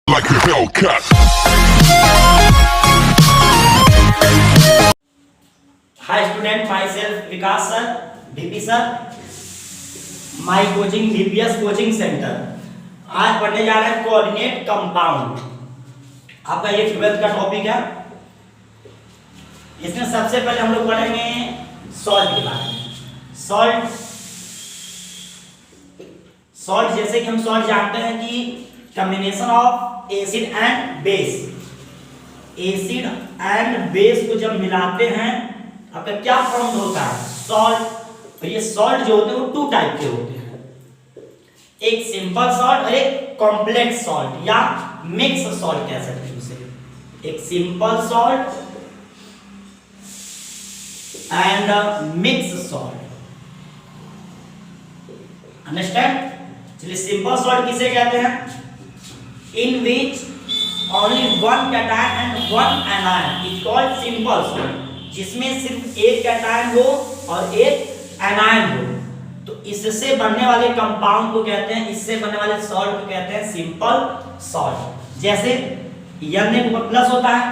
like a Hellcat. Hi student, myself Vikas sir, VP sir, my coaching VPS coaching centre. आज पढ़ने जा रहे हैं कोऑर्डिनेट कंपाउंड। आपका ये 12th का टॉपिक है। इसमें सबसे पहले हम लोग पढ़ेंगे सॉल्ट के बारे में। सॉल्ट जैसे कि हम सॉल्ट जानते हैं कि combination of acid and base. Acid and base को जब मिलाते हैं आपका क्या फॉर्म होता है? सॉल्ट। और ये सॉल्ट जो होते हैं वो टू टाइप के होते हैं, एक सिंपल सॉल्ट और एक कॉम्प्लेक्स सॉल्ट या मिक्स सॉल्ट कह सकते हैं उसे। एक simple salt and mix salt. Understand? चलिए, सिंपल सॉल्ट किसे कहते हैं? In which only one cation and one anion is called simple salt. जिसमें सिर्फ एक कैटायन हो और एक एनायन हो, तो इससे बनने वाले कंपाउंड को कहते हैं, इससे बनने वाले सॉल्ट को कहते हैं सिंपल सॉल्ट। जैसे N के ऊपर प्लस होता है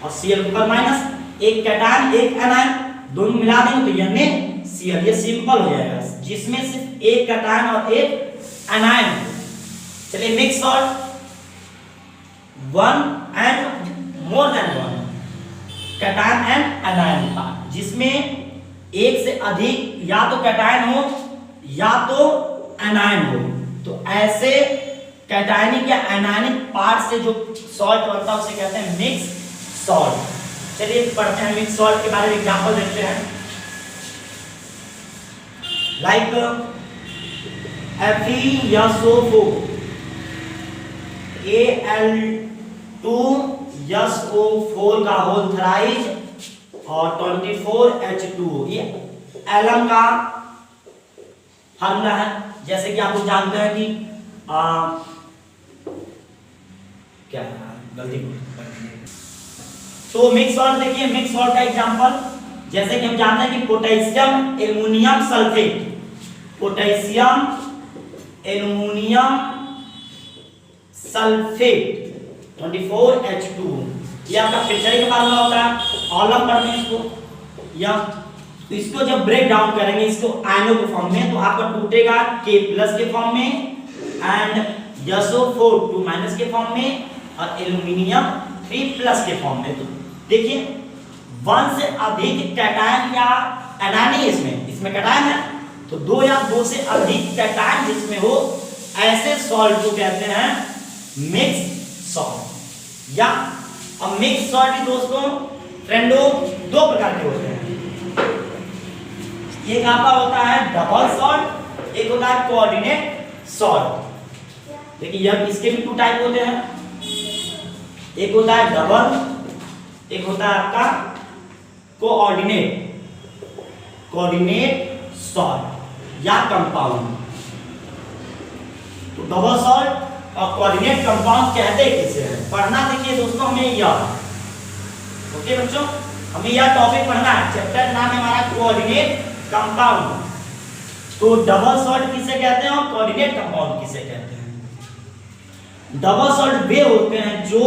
और Cl के ऊपर माइनस, एक कैटायन एक एनायन दोनों मिला देंगे तो NaCl, ये सिंपल हो जाएगा जिसमें सिर्फ एक कैटायन और एक एनायन हो। चलिए, mix salt, one and more than one cation and anion part, जिसमें एक से अधिक या तो कैटायन हो या तो एनायन हो, तो ऐसे कैटायनिक या एनायनिक पार्ट से जो सॉल्ट बनता है उसे कहते हैं मिक्स सॉल्ट। चलिए पढ़ते हैं मिक्स सॉल्ट के बारे में, एग्जांपल देखते हैं। लाइक FeSO4, Al2SO4 का होल थ्राइज और 24H2O, ये एलम का फार्मूला है। जैसे कि आप लोग जानते हैं कि क्या गलती तो मिक्स सॉल्ट देखिए, मिक्स सॉल्ट का एग्जांपल जैसे कि हम जानते हैं कि potassium aluminium sulphate, potassium aluminium sulphate 24H2O, ये आपका फ्रैक्चरिंग का फार्मूला होता है। ऑलम पढ़ते हैं इसको, या तो इसको जब ब्रेक डाउन करेंगे इसको आयनों के फॉर्म में, तो आपका टूटेगा K+ के फॉर्म में एंड SO4 2- के फॉर्म में और एल्युमिनियम 3+ के फॉर्म में। तो देखिए, वन से अधिक कैटायन या एनायन, इसमें कैटायन है तो दो या दो से अधिक कैटायन जिसमें हो, ऐसे सॉल्ट को कहते हैं मिक्स सॉल्ट। या अब मिक्स सॉल्ट दोस्तों फ्रेंडों दो प्रकार के होते हैं। एक आपका होता है डबल सॉल्ट, एक होता है कोऑर्डिनेट सॉल्ट। देखिए अब इसके भी टू टाइप होते हैं, एक होता है डबल, एक होता है आपका कोऑर्डिनेट सॉल्ट या कंपाउंड। तो डबल सॉल्ट और कोऑर्डिनेट कंपाउंड कहते किसे हैं? पढ़ना देखिए दोस्तों हमें यह, ओके बच्चों, हमें यह टॉपिक पढ़ना है। चैप्टर नाम है हमारा कोऑर्डिनेट कंपाउंड। तो डबल सॉल्ट किसे कहते हैं और कोऑर्डिनेट कंपाउंड किसे कहते हैं? डबल सॉल्ट वे होते हैं जो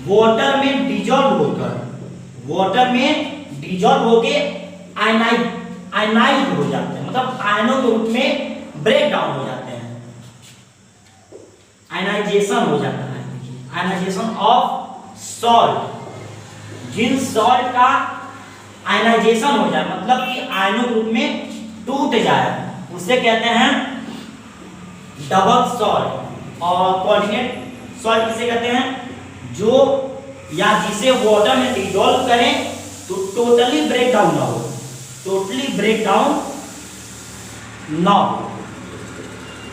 वाटर में डिजॉल्व होके आयनाइज हो जाते हैं, मतलब आयनों के रूप में ब्रेक डाउन हो जाते हैं, आयनाइजेशन हो जाता है। आयनाइजेशन ऑफ सॉल्ट, जिन सॉल्ट का आयनाइजेशन हो जाए, मतलब कि आयनों के रूप में टूट जाए, उसे कहते हैं डबल सॉल्ट। और कोऑर्डिनेट सॉल्ट किसे कहते हैं? जो या जिसे वाटर में डिसॉल्व करें तो टोटली ब्रेक डाउन ना हो,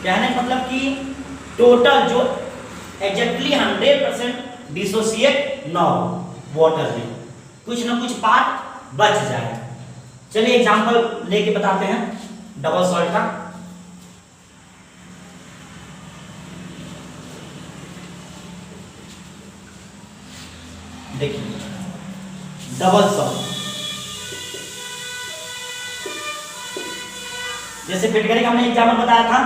कहने का मतलब कि टोटल जो एग्जैक्टली 100% डिसोसिएट ना हो, वाटर में कुछ ना कुछ पार्ट बच जाए। चलिए एग्जांपल लेके बताते हैं डबल सॉल्ट का। देखिए डबल सॉल्ट, जैसे फिटकरी का हमने एग्जांपल बताया था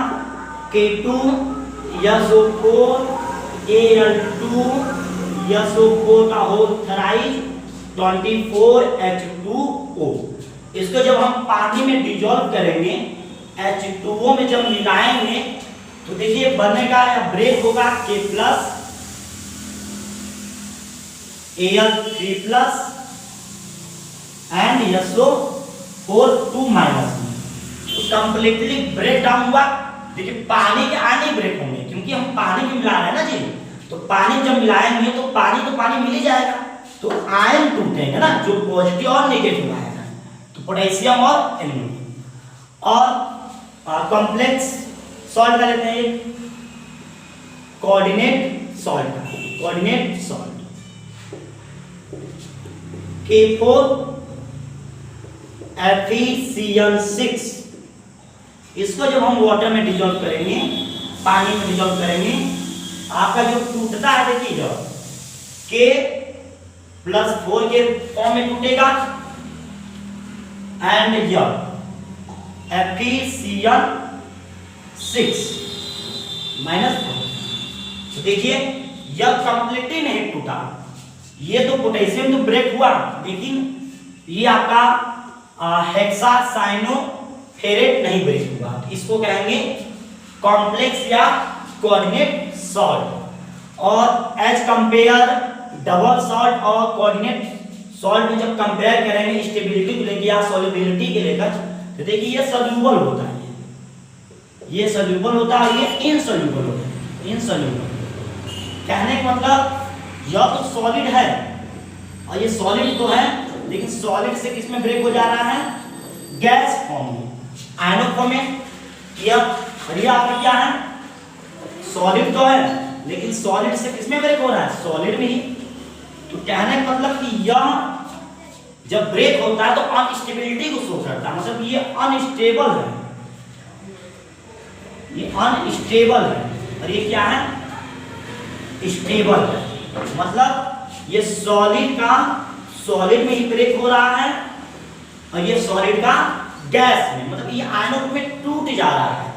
K2SO4 Al2SO4 का होल थराइज 24H2O। इसको जब हम पानी में डिजोल्व करेंगे, H2O में जब मिलाएंगे तो देखिए बनेगा या ब्रेक होगा K plus Al3 and SO4 2 minus में तो कंप्लीटली ब्रेक डाउन हुआ। देखिए पानी के आने ब्रेक होंगे क्योंकि हम पानी में मिला रहे हैं ना जी, तो पानी जब मिलाएंगे तो पानी मिल ही जाएगा, तो आयन टूटेंगे ना, जो पॉजिटिव और नेगेटिव आयन है, तो पोटेशियम और एल्यूमिनियम। और कॉम्प्लेक्स सॉल्ट का लेते हैं कोऑर्डिनेट सॉल्ट K4FeCl6। इसको जब हम वाटर में डिजोल्व करेंगे, पानी में डिजोल्व करेंगे, आपका जो टूटता है देखिए जो K+4 के फॉर्म में टूटेगा एंड यह FeCl6 -4। तो देखिए यह कंप्लीटली नहीं टूटा, ये तो पोटेशियम तो ब्रेक हुआ, लेकिन ये आपका हेक्सासाइनोफेरेट नहीं ब्रेक हुआ। इसको कहेंगे कॉम्प्लेक्स या कोऑर्डिनेट सॉल्ट। और एज कंपेयर डबल सॉल्ट और कोऑर्डिनेट सॉल्ट में जब कंपेयर करेंगे स्टेबिलिटी को लेकर या सॉल्युबिलिटी के लेकर, तो देखिए ये सॉल्यूबल होता है, ये सॉल्यूबल होता है, ये इनसॉल्यूबल होता है। इनसॉल्यूबल कहने का मतलब यह तो सॉलिड है और ये सॉलिड तो है, लेकिन सॉलिड से किस में ब्रेक हो जा रहा है, गैस फॉर्म में, आयनों फॉर्म में। यह आपका क्या है, सॉलिड तो है, लेकिन सॉलिड से किस में ब्रेक हो रहा है, सॉलिड में ही। तो कहने का मतलब कि यह जब ब्रेक होता है तो अनस्टेबिलिटी को शो करता है, मतलब ये अनस्टेबल है, ये अनस्टेबल है। और ये क्या है, स्टेबल है, मतलब ये सॉलिड में ही ब्रेक हो रहा है और ये सॉलिड का गैस में, मतलब ये आयनों में टूट जा रहा है।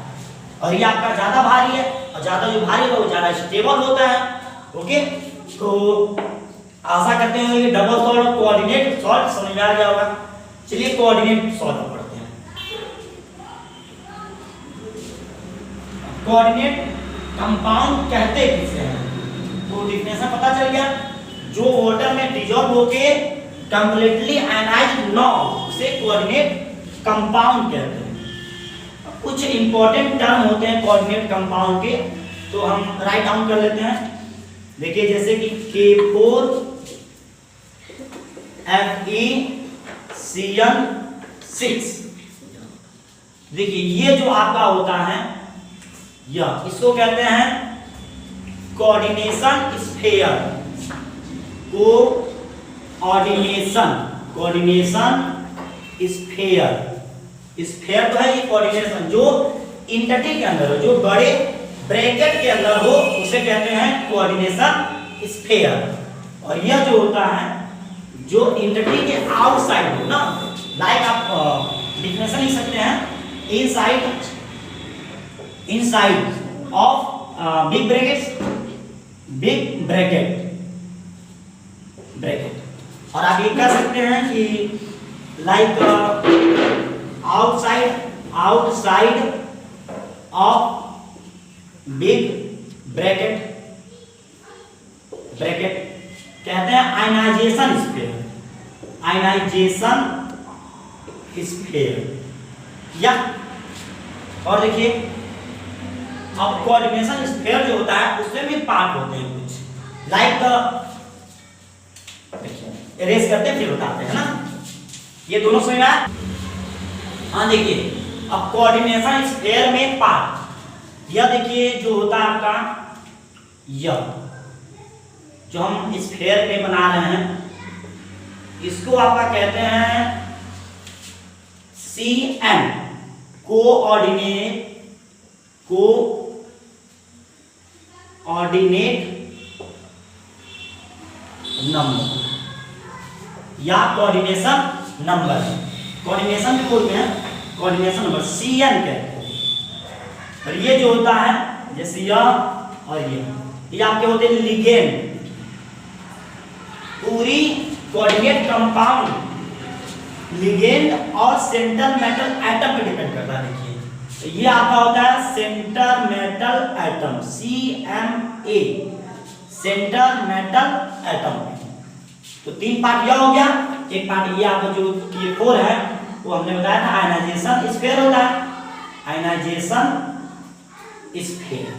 और ये आपका ज्यादा भारी है, और ज्यादा जो भारी है वो ज्यादा स्टेबल होता है। ओके, तो आशा करते हैं ये डबल सॉल्ट और कोऑर्डिनेट सॉल्ट समझ में आ गया होगा। चलिए कोऑर्डिनेट सॉल्ट पढ़ते हैं। कोऑर्डिनेट कंपाउंड कहते किसे हैं, तो डिफिनेशन पता चल गया। जो वाटर में डिजॉल्व होके कंप्लीटली आयनाइज्ड ना हो उसे कोऑर्डिनेट कंपाउंड कहते हैं। कुछ इंपॉर्टेंट टर्म होते हैं कोऑर्डिनेट कंपाउंड के, तो हम राइट डाउन कर लेते हैं। देखिए जैसे कि K4FeCl6, देखिए ये जो आपका होता है यह, इसको कहते हैं coordination sphere. Coordination sphere, sphere तो है ये कोऑर्डिनेशन, जो इंटिटी के अंदर हो, जो बड़े ब्रैकेट के अंदर हो उसे कहते हैं कोऑर्डिनेशन स्फीयर। और यह जो होता है जो इंटिटी के आउटसाइड हो ना, लाइक आप डिफिनेशन लिख सकते हैं इनसाइड ऑफ बिग ब्रैकेट। और आप ये कह सकते हैं कि like outside of big bracket कहते हैं आयनाइजेशन स्फीयर। या और देखिए अब कोऑर्डिनेशन स्फीयर जो होता है उसमें भी पार्ट होते हैं कुछ, लाइक इरेज करते फिर बताते हैं ना, ये दोनों समझ में आया। हाँ देखिए अब कोऑर्डिनेशन स्फीयर में पार्ट, यह देखिए जो होता है आपका, यह जो हम स्फीयर में बना रहे हैं इसको आपका कहते हैं CN, कोऑर्डिनेट नंबर या कोऑर्डिनेशन नंबर, कोऑर्डिनेशन भी बोलते हैं, कोऑर्डिनेशन नंबर CN कहते हैं। और ये जो होता है जैसे यह और ये ये आपके होते हैं लिगेंड। पूरी कोऑर्डिनेट कंपाउंड लिगेंड और सेंटर मेटल एटम पे डिपेंड करता है। देखिए तो ये आपका होता है centre metal atom, CMA, centre metal atom. तो 3 पार्ट यह हो गया। एक पार्ट ये आपका जो ये 4 है वो हमने बताया था आयनाइजेशन स्फीयर होता है, आयनाइजेशन स्फीयर।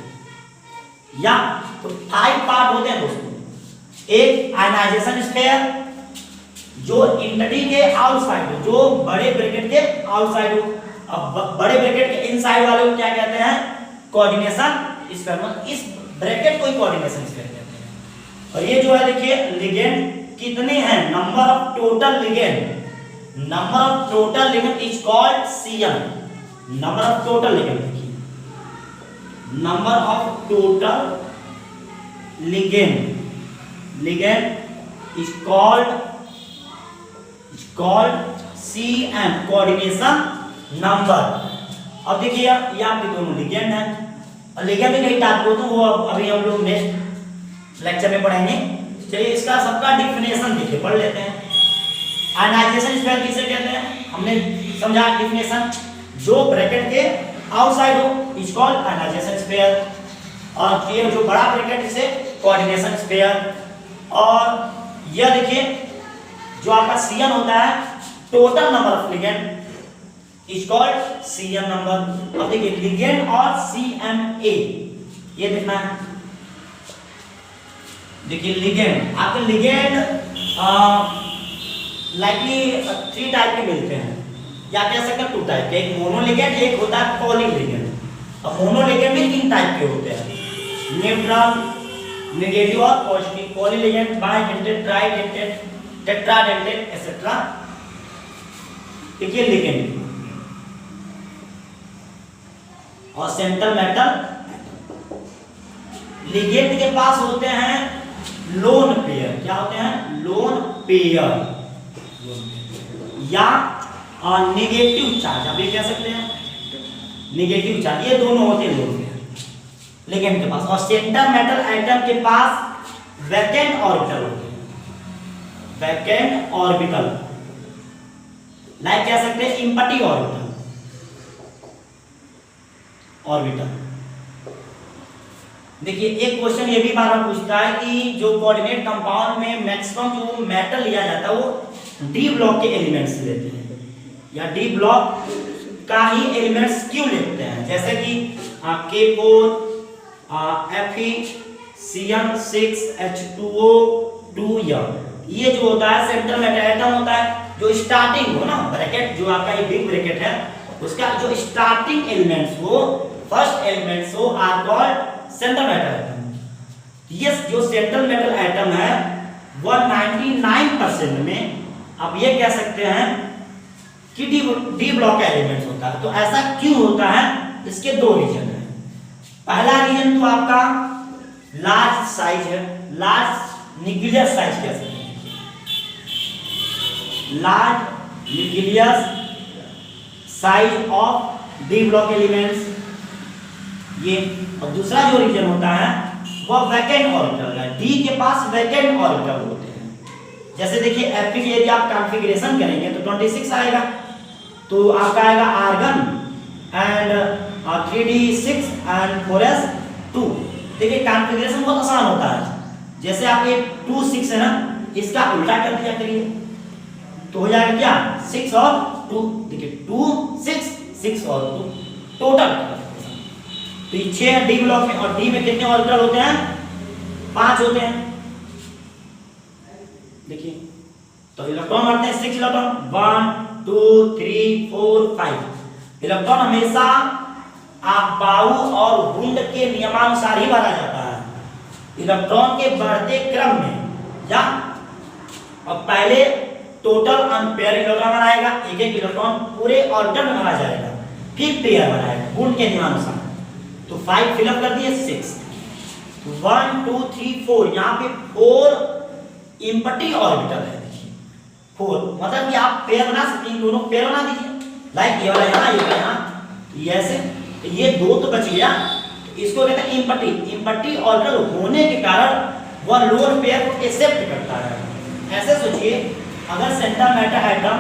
या तो 5 पार्ट होते हैं दोस्तों। एक आयनाइजेशन स्फीयर जो इंटडी के आउटसाइड हो, जो बड़े ब्रैकेट के आउटसाइड हो। अब बड़े ब्रैकेट के इनसाइड वाले को क्या कहते हैं? Coordination sphere. इस ब्रैकेट को ही कोऑर्डिनेशन स्फीयर कहते हैं। और ये जो है देखिए लिगेंड कितने हैं, number of total ligand, number of total ligand is called CM, number of total ligand. देखिए number of total ligand, ligand is called CM, coordination number. अब देखिए ये आपके दोनों लिगेंड हैं, और लिगेंड में कई टाइप होते हैं, वो अभी हम लोग नेक्स्ट लेक्चर में पढ़ेंगे। चलिए इसका सबका डिफिनेशन देखिए पढ़ लेते हैं। आयनाइजेशन स्फीयर किसे कहते हैं? हमने समझा डिफिनेशन, जो ब्रैकेट के आउटसाइड हो इज कॉल्ड आयनाइजेशन स्फीयर, और ये जो बड़ा ब्रैकेट इसे कोऑर्डिनेशन स्फीयर। और यह देखिए जो आपका CN होता है total number of ligand is called CM number. अब देखिए लिगेंड और CMA ये देखना है। देखिए लिगेंड, आपके लिगेंड लाइकली 3 टाइप के मिलते हैं, या कह सकते हैं 2 टाइप के। एक मोनो लिगेंड, एक होता है पॉली लिगेंड। अब मोनो लिगेंड भी 3 टाइप के होते हैं, न्यूट्रल, नेगेटिव और positive. Poly ligand bidentate, ट्राइडेंटेड, tetradentate etcetera. देखिए लिगेंड और सेंटर मेटल। लिगेंड के पास होते हैं लोन पेयर। क्या होते हैं? लोन पेयर या नेगेटिव चार्ज, आप ये कह सकते हैं नेगेटिव चार्ज। ये दोनों होते हैं लोन पेयर लिगेंड के पास। और सेंटर मेटल एटम के पास वैकेंट ऑर्बिटल होते हैं, वैकेंट ऑर्बिटल, लाइक कह सकते हैं इम्पटी ऑर्बिटल, ऑर्बिटल। देखिए एक क्वेश्चन ये भी बार पूछता है कि जो कोऑर्डिनेट कंपाउंड में मैक्सिमम जो मेटल लिया जाता है वो डी ब्लॉक के एलिमेंट्स लेते हैं, या डी ब्लॉक का ही एलिमेंट्स क्यों लेते हैं? जैसे कि K4, Fe, CN6, H2O2। ये जो होता है सेंटर मेटल एटम होता है, जो स्टार्टिंग हो ना ब्रैकेट, जो आपका ये बिग ब्रैकेट है उसका जो स्टार्टिंग एलिमेंट्स हो, फर्स्ट एलिमेंट्स हो, are called centre metal atom. ये जो सेंट्रल मेटल एटम है वह 99% में आप ये कह सकते हैं कि डी ब्लॉक का एलिमेंट्स होता है। तो ऐसा क्यों होता है? इसके 2 रीजन है। पहला रीजन तो आपका लार्ज साइज है, लार्ज न्यूक्लियस साइज कह सकते हैं, large nucleus size of D block elements ये। और दूसरा जो रीजन होता है वह वैकेंट ऑर्बिटल है। डी के पास वैकेंट ऑर्बिटल होते हैं। जैसे देखिए Fe की यदि आप कॉन्फ़िगरेशन करेंगे तो 26 आएगा, तो आपका आएगा argon and 3d6 and 4s2। देखिए कॉन्फ़िगरेशन बहुत आसान होता है। जैसे आप ये 2 6 है ना, इसका उल्टा कर दिया करिए तो हो जाएगा क्या? 6 और 2। देखिए 2 6 6 और 2 टोटल। तो ये 6 है डी ब्लॉक में, और डी में कितने ऑर्बिटल होते हैं? 5 होते हैं। देखिए तो इलेक्ट्रॉन बढ़ते हैं 6 इलेक्ट्रॉन, 1 2 3 4 5। इलेक्ट्रॉन हमेशा आप बाउ और वुंड के नियमानुसार ही भरा जाता है, इलेक्ट्रॉन के बढ़ते क्रम में। या अब पहले टोटल अनपेयर इलेक्ट्रॉन बनाएगा, एक एक इलेक्ट्रॉन पूरे ऑर्बिटल में भरा जाएगा, फिर पेयर बनाएगा वुंड के नियमानुसार। तो 5 फिलअप कर दिए, 6 1 2 3 4। यहाँ पे 4 इम्पटी ऑर्बिटल है। देखिए 4 मतलब कि आप पेयर बना सकते हैं, दोनों पेयर बना दीजिए। लाइक ये वाला यहाँ, ये वाला यहाँ, ये ऐसे। तो ये 2 तो बच गया, इसको कहते हैं इम्पटी। इम्पटी ऑर्बिटल होने के कारण वह लोन पेयर को एक्सेप्ट करता है। ऐसे सोचिए, अगर सेंटर मैटर एटम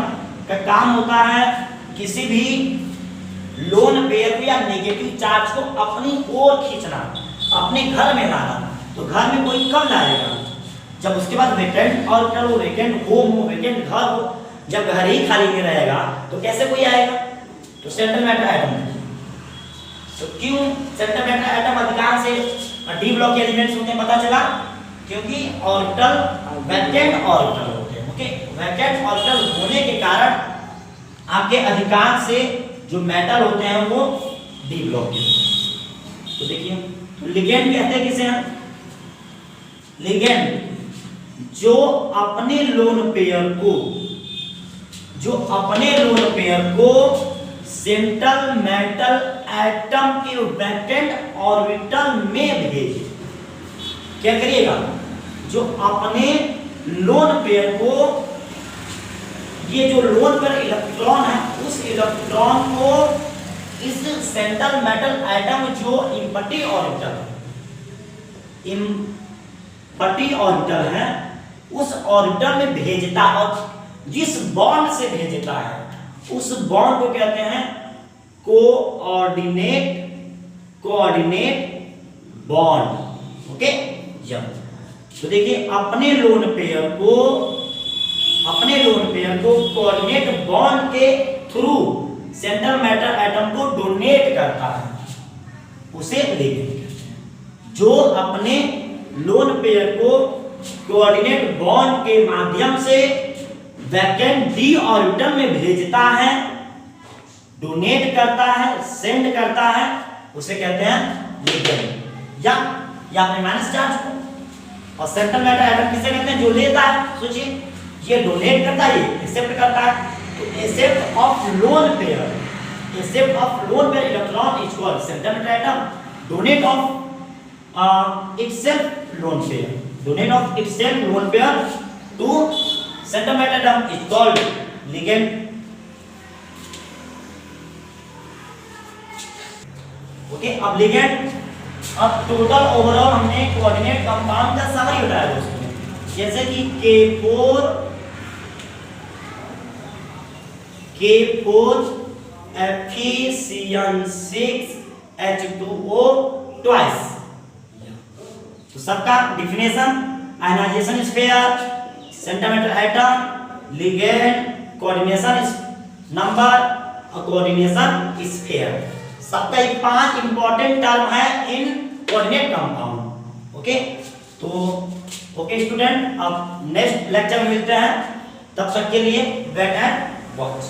का काम होता है किसी भी लोन पेयर को या नेगेटिव चार्ज को अपनी ओर खींचना, अपने घर में लाना, तो घर में कोई कब लाएगा? जब उसके बाद वैकेंट ऑर्बिटल हो, वैकेंट होम हो, वैकेंट घर हो। जब घर ही खाली नहीं रहेगा तो कैसे कोई आएगा? तो सेंटर मैटर एटम। तो क्यों सेंटर मैटर एटम अधिकांश से डी ब्लॉक के एलिमेंट्स होते हैं पता चला? क्योंकि ऑर्बिटल वैकेंट ऑर्बिटल होते हैं। ओके, वैकेंट ऑर्बिटल होने के कारण आपके अधिकांश से जो मेटल होते हैं वो डी ब्लॉक के। तो देखिए, तो लिगेंड कहते हैं किसे हम? लिगेंड जो अपने लोन पेयर को सेंट्रल मेटल एटम के वैकेंट ऑर्बिटल में भेजे। क्या करिएगा? जो अपने लोन पेयर को, ये जो लोन पेयर इलेक्ट्रॉन है, उस इलेक्ट्रॉन को इस सेंट्रल मेटल एटम जो इम्पटी ऑर्बिटल है उस ऑर्बिटल में भेजता, और जिस बॉन्ड से भेजता है उस बॉन्ड को कहते हैं कोऑर्डिनेट बॉन्ड। ओके, तो देखिए, अपने लोन पेयर को कोऑर्डिनेट बॉन्ड के थ्रू सेंट्रल मैटर एटम को डोनेट करता है, उसे लिगेंड कहते हैं। जो अपने लोन पेयर को कोऑर्डिनेट बॉन्ड के माध्यम से वैकेंट डी ऑर्बिटल में भेजता है, डोनेट करता है, सेंड करता है, उसे कहते हैं लिगेंड। या अपने माइनस चार्ज को। और सेंट्रल मैटर एटम किसे कहते हैं? जो लेता है। सोचिए, ये डोनेट करता है, ये एक्सेप्ट करता है। तो except of lone pair electron is called central matter atom. Donate of itself lone pair to center matter atom is called ligand. Okay, अब लिगेंड, अब टोटल ओवरऑल हमने कोऑर्डिनेट कंपाउंड का समरी बताया दोस्तों, जैसे कि K4 FeCN6 H2O ट्वाइस। तो सबका definition: ionisation sphere, centre matter atom, ligand, coordination number और कोऑर्डिनेशन स्फीयर। सबका ये 5 इंपॉर्टेंट टर्म है इन कोऑर्डिनेट कंपाउंड। ओके, तो ओके स्टूडेंट, अब नेक्स्ट लेक्चर में मिलते हैं। तब तक के लिए वेट एंड वॉच।